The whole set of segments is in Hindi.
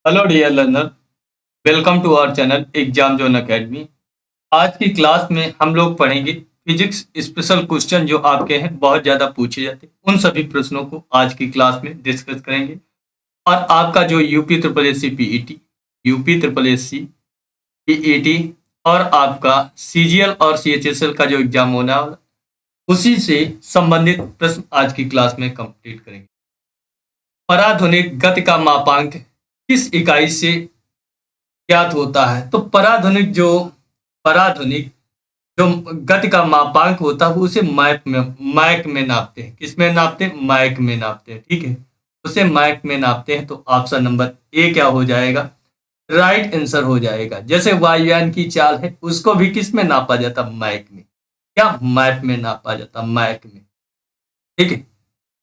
Hello dear learner, welcome to our channel exam zone academy. आज की क्लास में हम लोग पढ़ेंगे फिजिक्स स्पेशल क्वेश्चन जो आपके हैं बहुत ज़्यादा पूछे जाते हैं। उन सभी प्रश्नों को आज की क्लास में डिस्कस करेंगे। और आपका जो UP triple S C PET, UP triple S C PET और आपका सीजीएल और सीएचएसएल का जो एग्जाम होना है उसी से संबंधित प्रश्न आज की क्लास में कंप्लीट करेंगे। पराधुनिक गति का मापांक किस इकाई से ज्ञात होता है? तो पराधुनिक जो गति का मापांक होता है वो उसे मैक में नापते हैं। किसमें नापते हैं? मैक में नापते हैं। ठीक है, उसे मैक में नापते हैं। तो ऑप्शन नंबर ए क्या हो जाएगा? राइट आंसर हो जाएगा। जैसे वायुयान की चाल है उसको भी किस में नापा जाता? मैक में। क्या? मैप में नापा जाता, मैक में। ठीक है,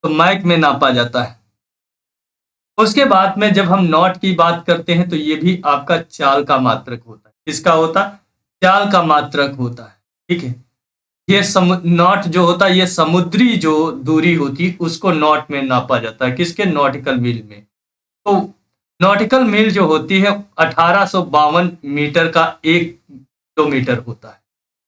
तो मैक में नापा जाता है। उसके बाद में जब हम नॉट की बात करते हैं तो ये भी आपका चाल का मात्रक होता है। किसका होता? चाल का मात्रक होता है। ठीक है, ये नॉट जो होता है ये समुद्री जो दूरी होती है उसको नॉट में नापा जाता है। किसके? नॉटिकल मील में। तो नॉटिकल मील जो होती है 1852 मीटर का 1 किलोमीटर होता है।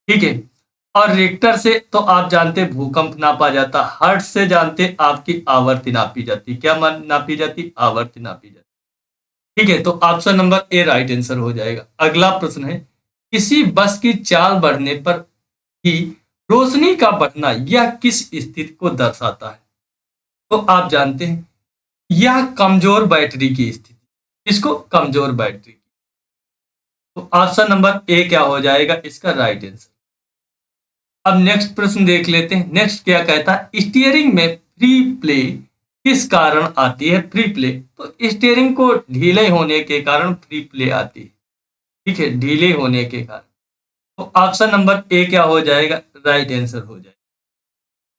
ठीक है, और रिक्टर से तो आप जानते हैं भूकंप नापा जाता, हर्ट्ज से जानते आपकी आवर्ती नापी जाती। क्या नापी जाती? आवर्ती नापी जाती। ठीक है, तो option number A right answer हो जाएगा। अगला प्रश्न है, किसी बस की चाल बढ़ने पर ही रोशनी का बढ़ना यह किस स्थिति को दर्शाता है? तो आप जानते हैं यह कमजोर बैटरी की स्थिति। इसको कमजोर बैटरी। तो ऑप्शन नंबर ए क्या हो जाएगा इसका राइट आंसर। अब नेक्स्ट प्रश्न देख लेते हैं। नेक्स्ट क्या कहता है, स्टीयरिंग में फ्री प्ले किस कारण आती है? फ्री प्ले, तो स्टीयरिंग को ढीले होने के कारण फ्री प्ले आती है। ठीक है, ढीले होने के कारण। तो ऑप्शन नंबर ए क्या हो जाएगा? राइट आंसर हो जाएगा।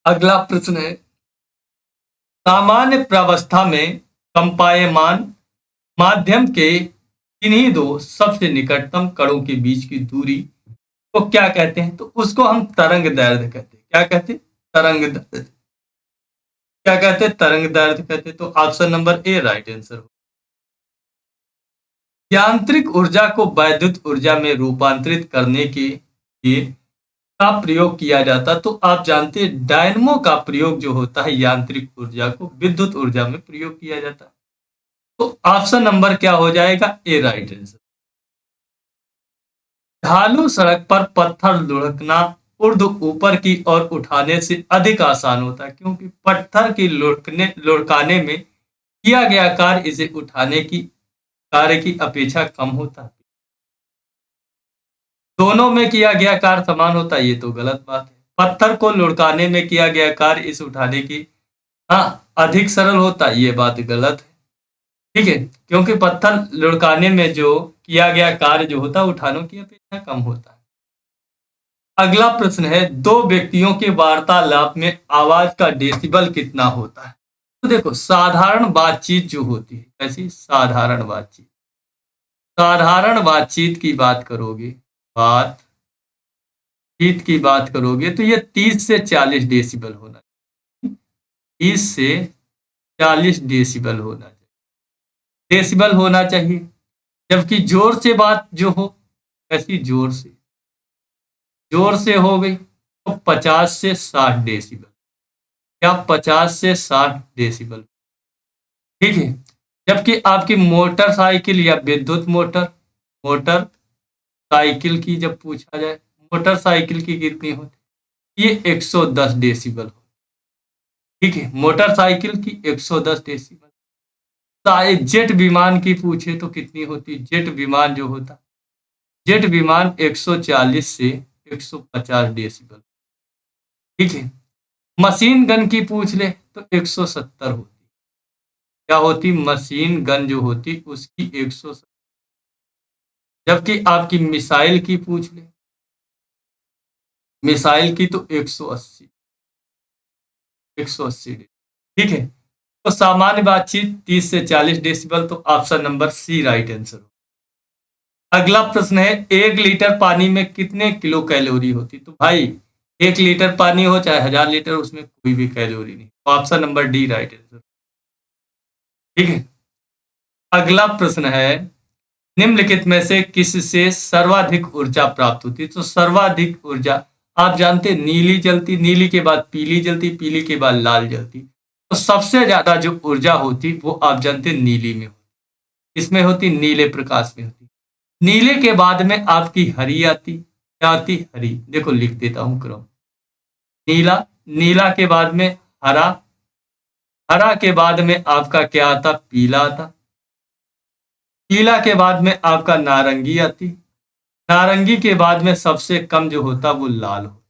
अगला प्रश्न है, सामान्य प्रावस्था में कंपायमान माध्यम के किन्हीं दो सबसे निकटतम कणों के बीच की दूरी को क्या कहते हैं? तो उसको हम तरंग दैर्ध्य कहते हैं। क्या कहते हैं? तरंग दैर्ध्य। क्या कहते हैं? तरंग दैर्ध्य कहते हैं। तो option number A right answer हो। यांत्रिक ऊर्जा को वैद्युत ऊर्जा में रूपांतरित करने के लिए का प्रयोग किया जाता, तो आप जानते हैं डायनमो का प्रयोग जो होता है यांत्रिक ऊर्जा को विद्युत ऊर्जा में प्रयोग किया जाता है। तो ऑप्शन नंबर क्या हो जाएगा? ए राइट आंसर। ढालू सड़क पर पत्थर लुढ़कना उर्द ऊपर की ओर उठाने से अधिक आसान होता है, क्योंकि पत्थर की लुढ़काने में किया गया कार्य इसे उठाने की कार्य की अपेक्षा कम होता है। दोनों में किया गया कार्य समान होता है, ये तो गलत बात है। पत्थर को लुढ़काने में किया गया कार्य इसे उठाने की हाँ अधिक सरल होता है, ये बात गलत है। ठीक है, क्योंकि पत्थर लुढ़काने में जो किया गया कार्य जो होता है उठाने की अपेक्षा कम होता है। अगला प्रश्न है, दो व्यक्तियों के वार्तालाप में आवाज का डेसिबल कितना होता है? तो देखो साधारण बातचीत जो होती है, ऐसी साधारण बातचीत की बातचीत की बात करोगे तो ये 30 से 40 डेसिबल होना चाहिए। 30 से 40 डेसिबल होना चाहिए, जबकि जोर से बात जो हो ऐसी जोर से हो गई तो 50 से 60 डेसिबल। क्या? 50 से 60 डेसिबल। ठीक है, जबकि आपकी मोटरसाइकिल या विद्युत मोटर साइकिल की जब पूछा जाए, मोटरसाइकिल की कितनी होती? ये 110 डेसिबल हो। ठीक है, मोटरसाइकिल की 110 डेसिबल। जेट विमान की पूछे तो कितनी होती? जेट विमान 140 से 150 डेसिबल। ठीक है, मशीन गन की पूछ ले तो 170 होती। क्या होती? मशीन गन जो होती उसकी 170। जबकि आपकी मिसाइल की पूछ ले, मिसाइल की तो 180 ठीक है, तो सामान्य बातचीत 30 से 40 डेसिबल। तो option number C right answer. अगला प्रश्न है, 1 लीटर पानी में कितने किलो कैलोरी होती? तो भाई 1 लीटर पानी हो चाहे 1000 लीटर, उसमें कोई भी कैलोरी नहीं। तो option number D right answer. ठीक है, अगला प्रश्न है, निम्नलिखित में से किससे सर्वाधिक ऊर्जा प्राप्त होती है? तो सर्वाधिक ऊर्जा आप जानते हैं, नीली जलती, नीली के बाद पीली जलती, पीली के बाद लाल जलती। तो सबसे ज्यादा जो ऊर्जा होती वो आप जानते हैं नीली में होती। इसमें होती, नीले प्रकाश में होती। नीले के बाद में आपकी हरी आती। क्या आती? हरी। देखो लिख देता हूं क्रम। नीला, नीला के बाद में हरा, हरा के बाद में आपका क्या आता? पीला आता। पीला के बाद में आपका नारंगी आती। नारंगी के बाद में सबसे कम जो होता वो लाल होता।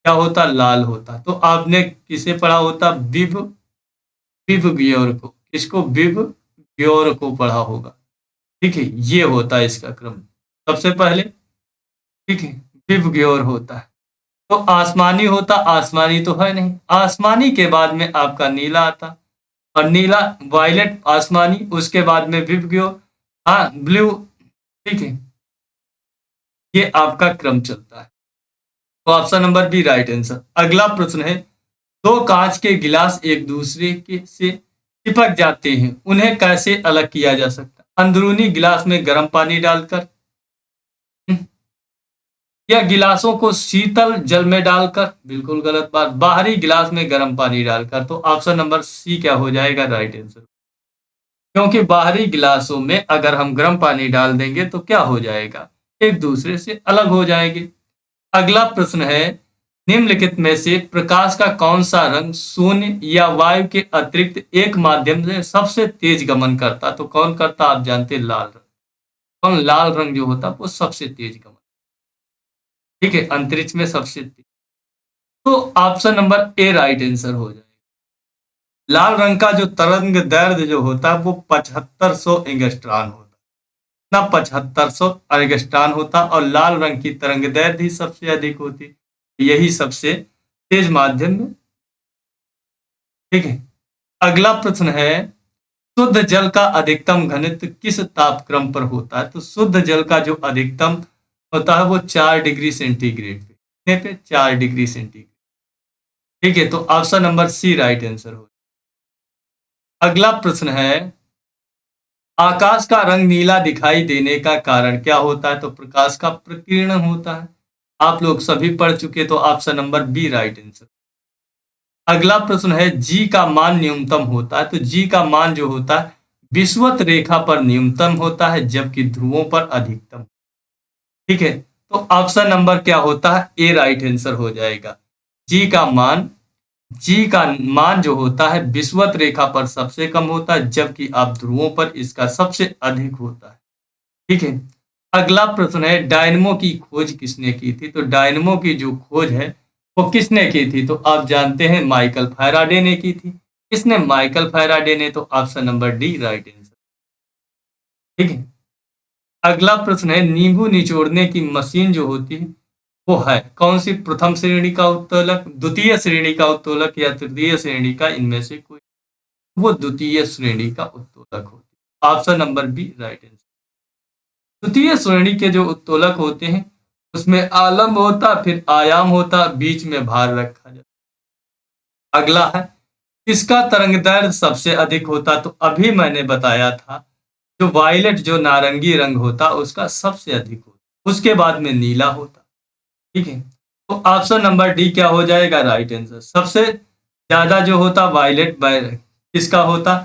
क्या होता? लाल होता। तो आपने किसे पढ़ा होता? विव, विव ग्योर को। किसको? विव ग्योर को पढ़ा होगा। ठीक है, ये होता है इसका क्रम सबसे पहले। ठीक है, विव ग्योर होता है। तो आसमानी होता, आसमानी तो है नहीं। आसमानी के बाद में आपका नीला आता, और नीला वायलेट आसमानी, उसके बाद में विबग्यो, हाँ ब्लू। ठीक है, ये आपका क्रम चलता है। तो option number B right answer. अगला प्रश्न है, दो कांच के गिलास एक दूसरे के से चिपक जाते हैं, उन्हें कैसे अलग किया जा सकता है? अंदरूनी गिलास में गर्म पानी डालकर, या गिलासों को शीतल जल में डालकर? बिल्कुल गलत बात। बाहरी गिलास में गर्म पानी डालकर। तो ऑप्शन नंबर सी क्या हो जाएगा? Right answer. क्योंकि बाहरी गिलासों में अगर हम गर्म पानी डाल देंगे तो क्या हो जाएगा? एक दूसरे से अलग हो जाएंगे। अगला प्रश्न है, निम्नलिखित में से प्रकाश का कौन सा रंग शून्य या वायु के अतिरिक्त एक माध्यम से सबसे तेज गमन करता? तो कौन करता? आप जानते हैं, लाल रंग। कौन? लाल रंग जो होता वो सबसे तेज गमन। ठीक है, अंतरिक्ष में सबसे तेज। तो option number A right answer हो जाएगा। लाल रंग का जो तरंग दैर्ध्य जो होता है वो 7500 एंगस्ट्रॉन होता है ना, 7500 एंगस्ट्रॉन होता, और लाल रंग की तरंग दैर्ध्य ही सबसे अधिक होती। यही सबसे तेज माध्यम में। ठीक है, अगला प्रश्न है, शुद्ध जल का अधिकतम घनत्व किस तापक्रम पर होता है? तो शुद्ध जल का जो अधिकतम होता है वो 4 डिग्री सेंटीग्रेड पे। कितने पे? 4 डिग्री सेंटीग्रेड। ठीक है, तो option number C right answer हो। अगला प्रश्न है, आकाश का रंग नीला दिखाई देने का कारण क्या होता है? तो प्रकाश का प्रकीर्णन होता है। आप लोग सभी पढ़ चुके, तो option number B right answer. अगला प्रश्न है, जी का मान न्यूनतम होता है। तो जी का मान जो होता है विषुवत रेखा पर न्यूनतम होता है, जबकि ध्रुवों पर अधिकतम। ठीक है, तो ऑप्शन नंबर क्या होता है? ए राइट आंसर हो जाएगा। जी का मान, जी का मान जो होता है विषुवत रेखा पर सबसे कम होता है, जबकि आप ध्रुवों पर इसका सबसे अधिक होता है। ठीक है, अगला प्रश्न है, डायनमो की खोज किसने की थी? तो डायनमो की जो खोज है वो किसने की थी? तो आप जानते हैं, माइकल फैराडे ने की थी। किसने? माइकल फैराडे ने। तो option number D right answer. ठीक है, अगला प्रश्न है, नींबू निचोड़ने की मशीन जो होती है वो है कौन सी? प्रथम श्रेणी का उत्तोलक, द्वितीय श्रेणी का उत्तोलक, या तृतीय श्रेणी का? इनमें से कोई। वो द्वितीय श्रेणी का उत्तोलक होती है। Option number B right answer. द्वितीय श्रेणी के जो उत्तोलक होते हैं उसमें आलम्ब होता, फिर आयाम होता, बीच में भार रखा जाता। अगला है, इसका तरंगदैर्ध्य सबसे अधिक होता? तो अभी मैंने बताया था, जो वायलेट जो नारंगी रंग होता उसका सबसे अधिक होता, उसके बाद में नीला होता। ठीक है, तो ऑप्शन नंबर डी क्या हो जाएगा? Right answer. सबसे ज्यादा जो होता वायलेट, किसका होता?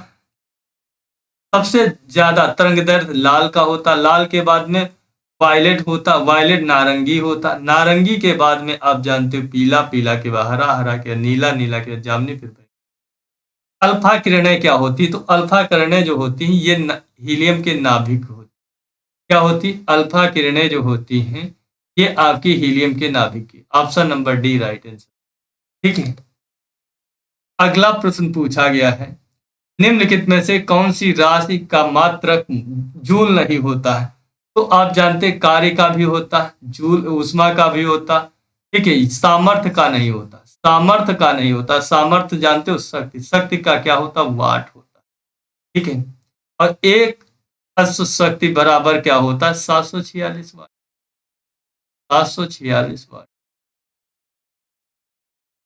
सबसे ज्यादा तरंगदैर्ध्य लाल का होता। लाल के बाद में वायलेट होता, वायलेट नारंगी होता, नारंगी के बाद में आप जानते हो पीला, पीला के बाद हरा, हरा के बाद नीला, नीला के बाद जामुनी, फिर अल्फा किरणें क्या होती? तो अल्फा किरणें जो होती हैं ये हीलियम के नाभिक होती। क्या होती? अल्फा किरणें जो होती हैं ये आपकी हीलियम के नाभिक की। Option number D right answer. ठीक है, अगला प्रश्न पूछा गया है, निम्नलिखित में से कौन सी राशि का मात्रक जूल नहीं होता है? तो आप जानते हैं, कार्य का भी होता है, जूल ऊष्मा का भी होता। ठीक है, सामर्थ्य का नहीं होता, सामर्थ्य का नहीं होता। सामर्थ्य जानते हो? शक्ति, शक्ति का क्या होता? वाट होता। ठीक है, और एक अश्व शक्ति बराबर क्या होता है? 746 वाट। 746 वाट।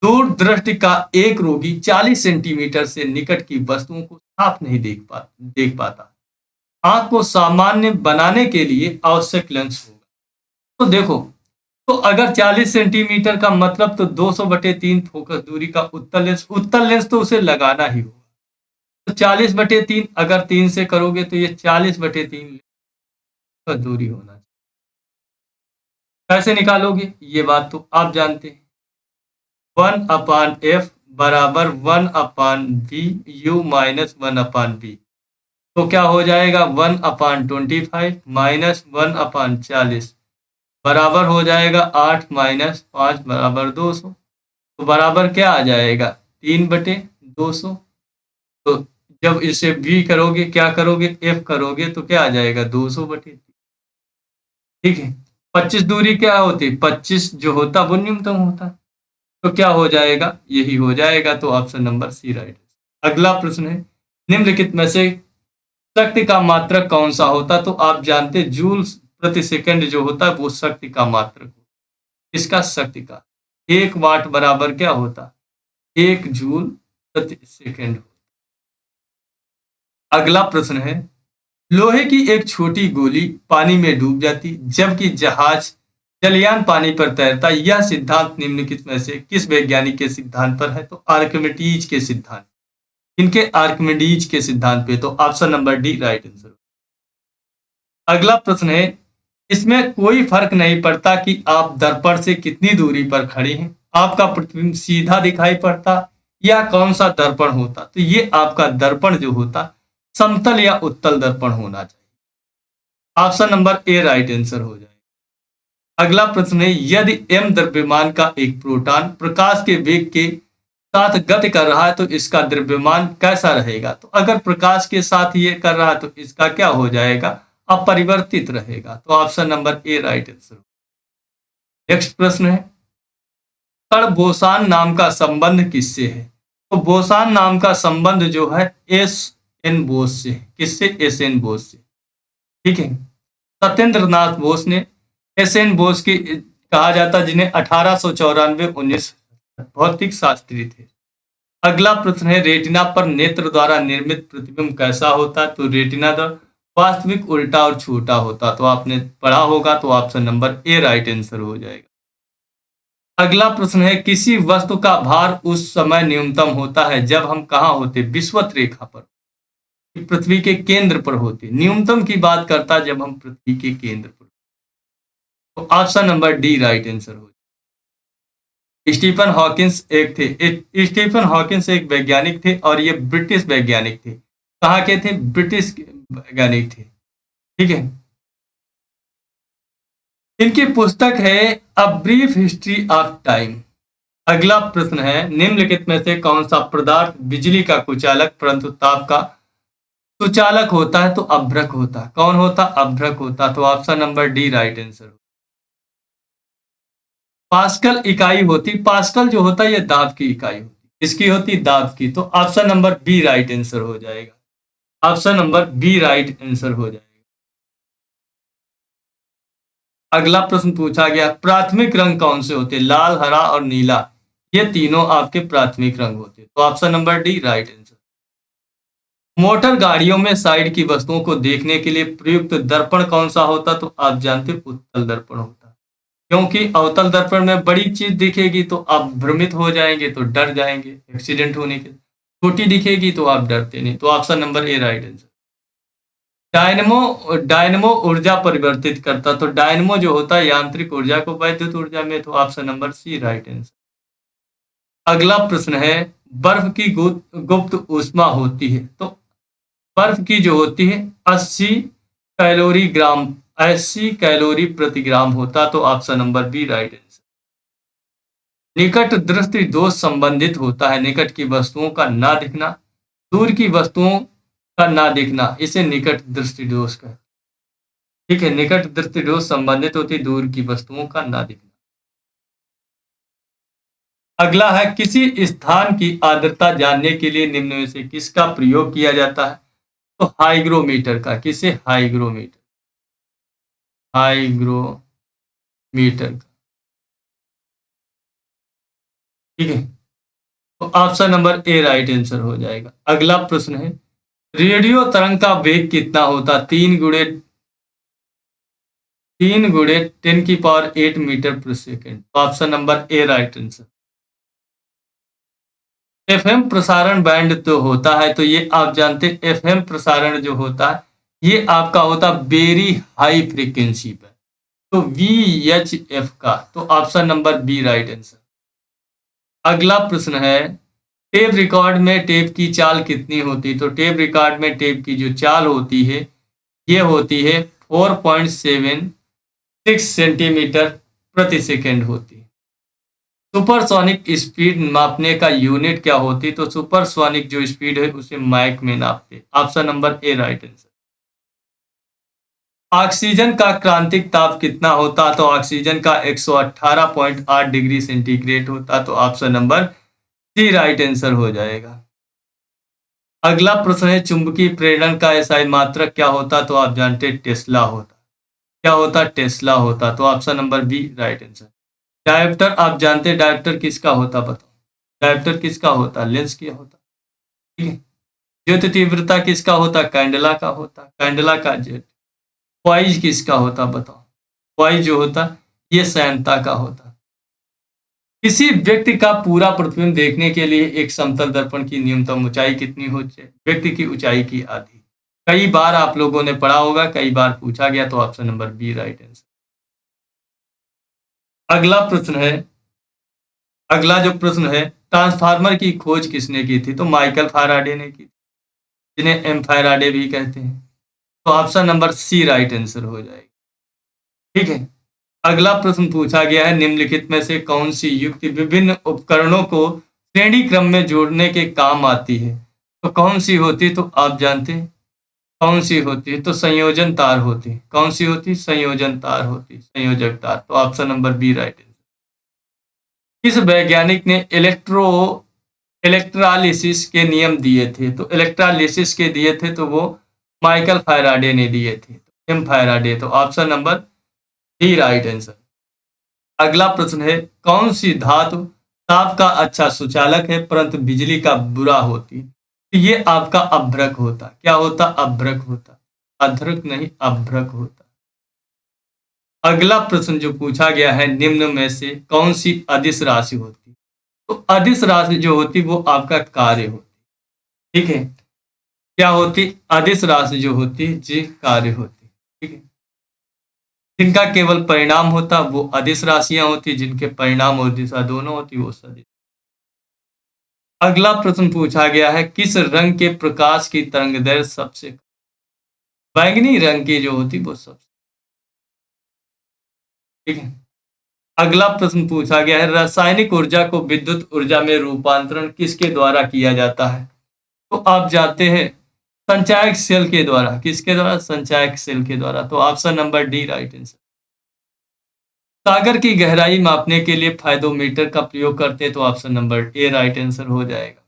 दूरदृष्टि का एक रोगी 40 सेंटीमीटर से निकट की वस्तुओं को साफ नहीं देख पाता। आंख को सामान्य बनाने के लिए आवश्यक लेंस होगा। तो देखो, तो अगर 40 सेंटीमीटर का मतलब तो 200/3 फोकस दूरी का उत्तल लेंस तो उसे लगाना ही होगा। तो 40/3 अगर 3 से करोगे तो ये 40/3 फोकस दूरी होना चाहिए। कैसे निकालोगे ये बात तो आप जानते हैं। 1/f बराबर 1/v u माइनस 1/b। तो क्या हो जाएगा 1/25 माइनस 1/40 बराबर हो जाएगा 8 माइनस 5 बराबर 200। तो बराबर क्या आ जाएगा 3/200। तो जब इसे v करोगे क्या करोगे f करोगे तो क्या आ जाएगा 200/3। ठीक है। 25 दूरी क्या होती है 25 जो होता वो न्यूनतम होता। तो क्या हो जाएगा यही हो जाएगा। तो ऑप्शन नंबर सी राइट। अगला प्रश्न है निम्नलिखित में से शक्ति का मात्रक कौन सा होता। तो आप जानते जूल प्रति सेकंड जो होता है वो शक्ति का मात्रक होता। इसका शक्ति का 1 वाट बराबर क्या होता 1 जूल प्रति सेकंड। अगला प्रश्न है लोहे की एक छोटी गोली पानी में डूब जाती जबकि जहाज जलयान पानी पर तैरता। यह सिद्धांत निम्नलिखित में से किस वैज्ञानिक के सिद्धांत पर है। तो आर्किमिडीज के सिद्धांत। इनके आर्किमिडीज के सिद्धांत पे। तो option number D right answer. अगला प्रश्न है इसमें कोई फर्क नहीं पड़ता कि आप दर्पण से कितनी दूरी पर खड़े हैं। आपका प्रतिबिंब सीधा दिखाई पड़ता या कौन सा दर्पण होता। तो ये आपका दर्पण जो होता समतल या उत्तल दर्पण होना चाहिए। Option number A right answer हो जाएगा। अगला प्रश्न है यदि m द्रव्यमान का एक प्रोटॉन प्रकाश के वेग के साथ गति कर रहा है तो इसका द्रव्यमान कैसा रहेगा। तो अगर प्रकाश के साथ ये कर रहा है तो इसका क्या हो जाएगा अपरिवर्तित रहेगा। तो option number A right answer. Next प्रश्न है कण बोसान नाम का संबंध किससे है। तो बोसान नाम का संबंध जो है एस एन बोस से। किससे एस एन बोस से। ठीक है। सत्येंद्र नाथ बोस ने एस एन बोस की कहा जाता जिन्हें 1894-19 भौतिक शास्त्री थे। अगला प्रश्न है रेटिना पर नेत्र द्वारा निर्मित प्रतिबिंब कैसा होता। तो रेटिना द्वारा वास्तविक उल्टा और छोटा होता। तो आपने पढ़ा होगा। तो option number A right answer हो जाएगा। अगला प्रश्न है किसी वस्तु का भार उस समय न्यूनतम होता है जब हम कहाँ होते विषुवत रेखा पर पृथ्वी के केंद्र पर होते। न्यूनतम की बात करता जब हम पृथ्वी के केंद्र पर। तो option number D right answer हो। स्टीफन हॉकिंस एक थे। स्टीफन हॉकिंस एक वैज्ञानिक थे और ये ब्रिटिश वैज्ञानिक थे। कहाँ के थे ब्रिटिश वैज्ञानिक थे। ठीक है। इनकी पुस्तक है a brief history of time. अगला प्रश्न है निम्नलिखित में से कौन सा पदार्थ बिजली का कुचालक परंतु ताप का सुचालक होता है। तो अभ्रक होता। कौन होता अभ्रक होता। तो option number D right answer. Pascal इकाई होती। पास्कल जो होता है ये दाब की इकाई होती। किसकी होती दाब की। तो option number B right answer हो जाएगा। Option number B right answer हो जाएगा। अगला प्रश्न पूछा गया प्राथमिक रंग कौन से होते लाल हरा और नीला। ये तीनों आपके प्राथमिक रंग होते। तो option number D right answer. Motor गाड़ियों में साइड की वस्तुओं को देखने के लिए प्रयुक्त दर्पण कौन सा होता। तो आप जानते हो उत्तल दर्पण होता। क्योंकि अवतल दर्पण में बड़ी चीज दिखेगी तो आप भ्रमित हो जाएंगे तो डर जाएंगे एक्सीडेंट होने के। छोटी दिखेगी तो आप डरते नहीं। तो option number A right answer. Dynamo dynamo ऊर्जा परिवर्तित करता। तो डायनमो जो होता है यांत्रिक ऊर्जा को वैद्युत ऊर्जा में। तो option number C right answer. अगला प्रश्न है बर्फ की गुप्त ऊष्मा होती है। तो बर्फ की जो होती है 80 कैलोरी प्रति ग्राम होता। तो option number B right answer. निकट दृष्टि दोष संबंधित होता है निकट की वस्तुओं का ना दिखना दूर की वस्तुओं का ना दिखना इसे निकट दृष्टि दोष का। ठीक है। निकट दृष्टि दोष संबंधित होती दूर की वस्तुओं का ना दिखना। अगला है किसी स्थान की आर्द्रता जानने के लिए निम्न में से किसका प्रयोग किया जाता है। तो हाइग्रोमीटर का। किसे हाइग्रोमीटर हाइग्रोमीटर का। ठीक है। तो option number A right answer हो जाएगा। अगला प्रश्न है रेडियो तरंग का वेग कितना होता? 3 × 10⁸ मीटर पर सेकेंड। तो option number A right answer. FM प्रसारण बैंड तो होता है, तो ये आप जानते हैं एफएम प्रसारण जो होता है ये आपका होता वेरी हाई फ्रीक्वेंसी पर, तो VHF का, तो option number B right answer. अगला प्रश्न है, टेप रिकॉर्ड में टेप की चाल कितनी होती? तो टेप रिकॉर्ड में टेप की जो चाल होती है ये होती है 4.76 सेंटीमीटर प्रति सेकेंड होती है। सुपरसोनिक स्पीड मापने का यूनिट क्या होती? तो सुपरसोनिक जो स्पीड है उसे माइक में नापते। Option number A right answer. Oxygen का क्रांतिक ताप कितना होता? तो ऑक्सीजन का 118.8 डिग्री सेंटीग्रेड होता, तो option number C right answer हो जाएगा। अगला प्रश्न है, चुंबकीय प्रेरण का एसआई मात्रक क्या होता? तो आप जानते हैं टेस्ला होता। क्या होता? टेस्ला होता, तो option number B right answer. Dioptre आप जानते हैं डायोप्टर किसका होता? बताओ डायोप्टर किसका होता? लेंस क्या होता? ठीक है। ज्योति तीव्रता किसका होता? कैंडला का होता, कैंडला का जेट। क्वाइज किसका होता? बताओ क्वाइज जो होता ये सैनता का होता। किसी व्यक्ति का पूरा प्रतिबिंब देखने के लिए एक समतल दर्पण की न्यूनतम ऊंचाई कितनी हो चाहिए? व्यक्ति की ऊंचाई की आधी। कई बार आप लोगों ने पढ़ा होगा, कई बार पूछा गया, तो option number B right answer. अगला प्रश्न है, अगला जो प्रश्न है, ट्रांसफार्मर की खोज किसने की थी? तो माइकल फैराडे ने की, जिन्हें एम फैराडे भी कहते हैं, तो option number C right answer हो जाएगा। ठीक है। अगला प्रश्न पूछा गया है, निम्नलिखित में से कौन सी युक्ति विभिन्न उपकरणों को श्रेणी क्रम में जोड़ने के काम आती है? तो कौन सी होती? तो आप जानते हैं कौन सी होती है? तो संयोजन तार होती है। कौन सी होती? संयोजन तार होती, संयोजक तार, तो option number B right answer. किस वैज्ञानिक ने इलेक्ट्रालिसिस के नियम दिए थे? तो इलेक्ट्रालिसिस के दिए थे तो वो माइकल फैराडे ने दिए थे, एम फैराडे, तो option number D right answer. अगला प्रश्न है, कौन सी धातु ताप का अच्छा सुचालक है परंतु बिजली का बुरा होती है? तो ये आपका अभ्रक होता। क्या होता? अभ्रक होता, अध्रक नहीं अभ्रक होता। अगला प्रश्न जो पूछा गया है, निम्न में से कौन सी अदिश राशि होती? तो अदिश राशि जो होती वो आपका कार्य होती। ठीक है। क्या होती? अदिश राशि जो होती जी कार्य होती। ठीक है। जिनका केवल परिणाम होता वो अदिश राशियां होती, जिनके परिणाम और दिशा दोनों होती वो सदिश। अगला प्रश्न पूछा गया है, किस रंग के प्रकाश की तरंगदैर्घ्य सबसे कम? बैंगनी रंग की जो होती वो सबसे। ठीक है। अगला प्रश्न पूछा गया है, रासायनिक ऊर्जा को विद्युत ऊर्जा में रूपांतरण किसके द्वारा किया जाता है? तो आप जानते हैं संचायक सेल के द्वारा। किसके द्वारा? संचायक सेल के द्वारा, तो option number D right answer. सागर की गहराई मापने के लिए फाइडोमीटर का प्रयोग करते हैं, तो option number A right answer हो जाएगा।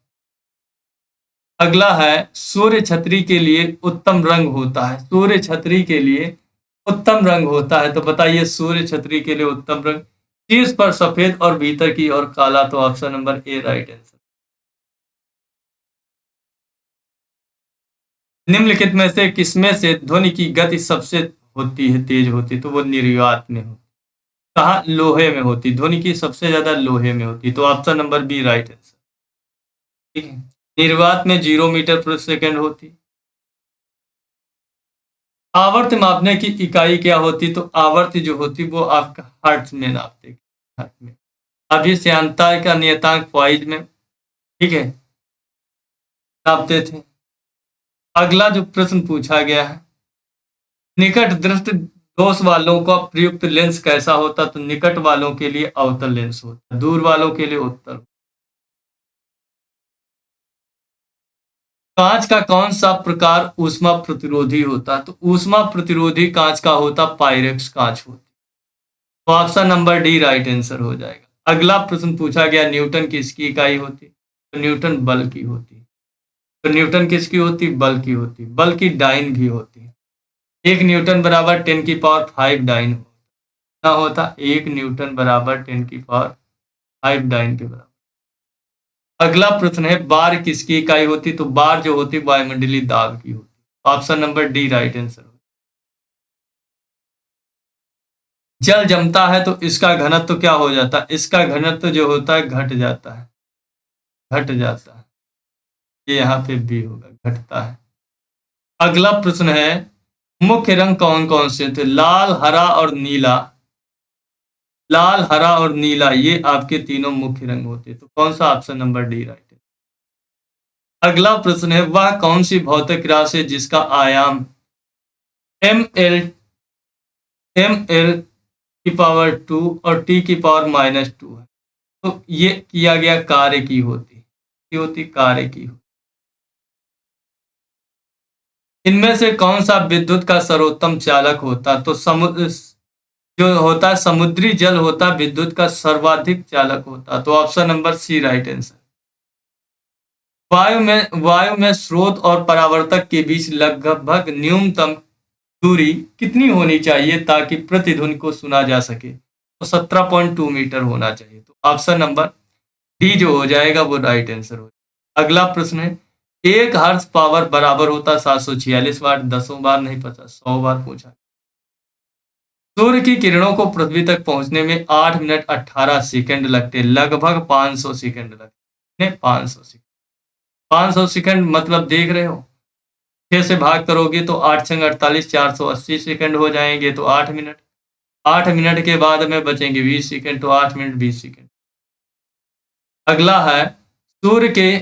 अगला है, सूर्य छतरी के लिए उत्तम रंग होता है। सूर्य छतरी के लिए उत्तम रंग होता है, तो बताइए सूर्य छतरी के लिए उत्तम रंग। शीर्ष पर सफेद और भीतर की ओर काला, तो option number A right answer. निम्नलिखित में से किसमें से ध्वनि की गति सबसे होती है तेज होती? तो वो निर्वात में होती। कहा? लोहे में होती। ध्वनि की सबसे ज्यादा लोहे में होती, तो option number B right answer. ठीक है। निर्वात में 0 मीटर प्रति सेकंड होती। आवर्त मापने की इकाई क्या होती? तो आवर्त जो होती वो आपका हर्ट्ज में नापते, हर्ट्ज में। अभिश्यांता का नियतांक पॉइज में, ठीक है, नापते थे। अगला जो प्रश्न पूछा गया है, निकट दृष्टि दोष वालों का प्रयुक्त लेंस कैसा होता? तो निकट वालों के लिए अवतल लेंस होता, दूर वालों के लिए उत्तल। कांच का कौन सा प्रकार ऊष्मा प्रतिरोधी होता? तो ऊष्मा प्रतिरोधी कांच का होता पाइरेक्स कांच होती, तो option number D right answer हो जाएगा। अगला प्रश्न पूछा गया, न्यूटन किसकी इकाई होती? तो न्यूटन बल की होती। तो न्यूटन किसकी होती? बल की होती। बल की डाइन भी होती है। 1 न्यूटन बराबर 10⁵ डाइन ना होता। 1 न्यूटन बराबर 10⁵ डाइन के बराबर। अगला प्रश्न है बार किसकी इकाई होती? तो बार जो होती वायुमंडलीय दाब की होती। Option number D right answer. जल जमता है तो इसका घनत्व तो क्या हो जाता है? इसका घनत्व तो जो होता है घट जाता है, घट जाता है। ये यहाँ पे भी होगा, घटता है। अगला प्रश्न है मुख्य रंग कौन कौन से थे? लाल, हरा और नीला। लाल, हरा और नीला ये आपके तीनों मुख्य रंग होते, तो कौन सा? ऑप्शन नंबर डी राइट है। अगला प्रश्न है वह कौन सी भौतिक राशि है जिसका आयाम एम एल की पावर 2 और टी की पावर -2 है? तो ये किया गया कार्य की होती कार्य की होती। इनमें से कौन सा विद्युत का सर्वोत्तम चालक होता? तो समुद्र जो होता है समुद्री जल होता है विद्युत का सर्वाधिक चालक होता, तो option number C right answer. वायु में स्रोत और परावर्तक के बीच लगभग न्यूनतम दूरी कितनी होनी चाहिए ताकि प्रतिध्वनि को सुना जा सके? तो 17.2 मीटर होना चाहिए, तो ऑप्शन नंबर डी जो हो जाएगा वो राइट आंसर हो। अगला प्रश्न है एक हर्स पावर बराबर होता 746 वाट। 10 बार नहीं पता, 100 बार पूछा। सूर्य की किरणों को पृथ्वी तक पहुंचने में 8 मिनट 18 सेकंड लगते, लगभग 500 सेकंड लगते। 500 सेकंड, 500 सेकंड मतलब देख रहे हो, 6 से भाग करोगे तो 8 छंग 48, 480 सेकंड हो जाएंगे, तो 8 मिनट। 8 मिनट के बाद में बचेंगे 20 सेकंड, तो 8 मिनट 20 सेकंड। अगला है सूर्य के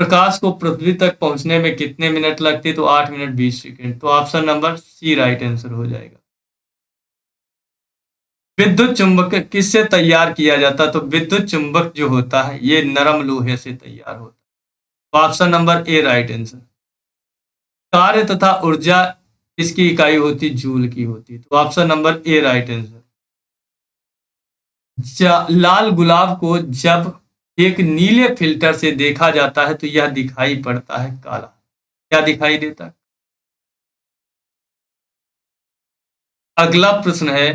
प्रकाश को पृथ्वी तक पहुंचने में कितने मिनट लगते? तो 8 मिनट 20 सेकंड, तो option number C right answer हो जाएगा। विद्युत चुंबक किससे तैयार किया जाता है? तो विद्युत चुंबक जो होता है ये नरम लोहे से तैयार होता है, तो option number A right answer. कार्य तथा ऊर्जा इसकी इकाई होती जूल की होती, तो option number A right answer. लाल गुलाब को जब एक नीले फिल्टर से देखा जाता है तो यह दिखाई पड़ता है काला। क्या दिखाई देता है? अगला प्रश्न है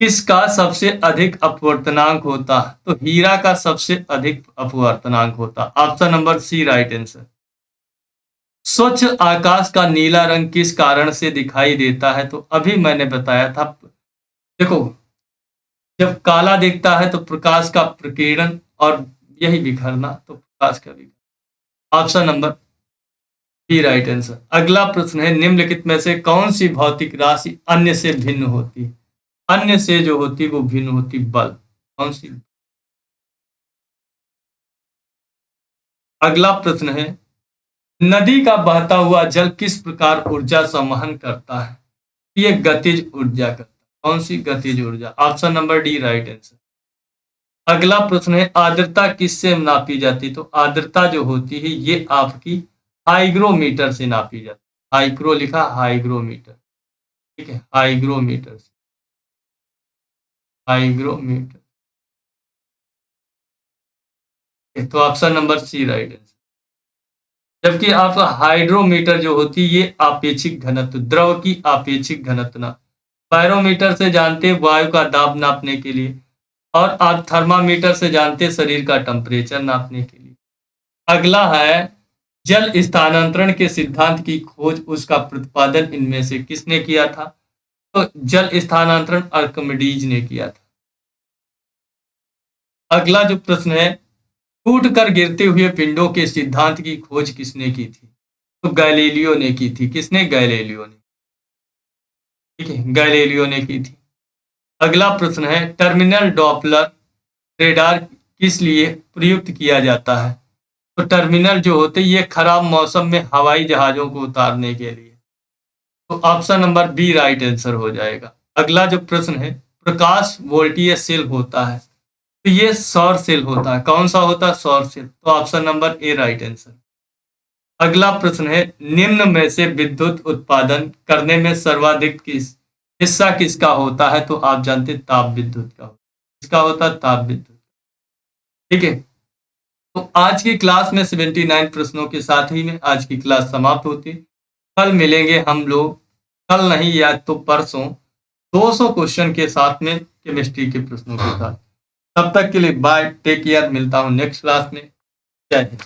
किसका सबसे अधिक अपवर्तनांक होता? तो हीरा का सबसे अधिक अपवर्तनांक होता, option number C right answer. स्वच्छ आकाश का नीला रंग किस कारण से दिखाई देता है? तो अभी मैंने बताया था, देखो जब काला दिखता है तो प्रकाश का प्रकीर्णन और यही बिखरना, तो प्रकाश का विखरना। Option number B right answer. अगला प्रश्न है निम्नलिखित में से कौन सी भौतिक राशि अन्य से भिन्न होती? अन्य से जो होती वो भिन्न होती बल, कौन सी? अगला प्रश्न है नदी का बहता हुआ जल किस प्रकार ऊर्जा संवहन करता है? ये गतिज ऊर्जा करता है, कौन सी? गतिज ऊर्जा, option number D right answer. अगला प्रश्न है आर्द्रता किससे नापी जाती? तो आर्द्रता जो होती है ये आपकी हाइग्रोमीटर से नापी जाती है। हाइग्रो लिखा, हाइग्रोमीटर, ठीक है, हाइग्रोमीटर से, हाइग्रोमीटर, तो option number C right answer. जबकि आपका हाइड्रोमीटर जो होती है ये आपेक्षिक घनत्व, द्रव की आपेक्षिक घनत्व ना, बैरोमीटर से जानते हैं वायु का दाब नापने के लिए, और आप थर्मामीटर से जानते हैं शरीर का टेम्परेचर नापने के लिए। अगला है जल स्थानांतरण के सिद्धांत की खोज उसका प्रतिपादन इनमें से किसने किया था? तो जल स्थानांतरण आर्किमिडीज ने किया था। अगला जो प्रश्न है टूट कर गिरते हुए पिंडों के सिद्धांत की खोज किसने की थी? तो गैलीलियो ने की थी। किसने? गैलीलियो ने, ठीक है, गैलीलियो ने की थी। अगला प्रश्न है टर्मिनल डॉपलर रेडार किस लिए प्रयुक्त किया जाता है? तो टर्मिनल जो होते हैं ये खराब मौसम में हवाई जहाजों को उतारने के लिए, तो option number B right answer हो जाएगा। अगला जो प्रश्न है प्रकाश वोल्टीय सेल होता है, तो ये सौर सेल होता है, कौन सा होता है? सौर सेल, तो option number A right answer. अगला प्रश्न है निम्न में से विद्युत उत्पादन करने में सर्वाधिक हिस्सा किसका होता है? तो आप जानते हैं ताप विद्युत का, किसका होता है? ताप विद्युत, ठीक है। तो आज की क्लास में 79 प्रश्नों के साथ ही में आज की क्लास समाप्त होती। कल मिलेंगे हम लोग, कल नहीं या तो परसों 200 क्वेश्चन के साथ में केमिस्ट्री के प्रश्नों के साथ। तब तक के लिए बाय, टेक केयर, मिलता हूँ नेक्स्ट क्लास में। जय हिंद।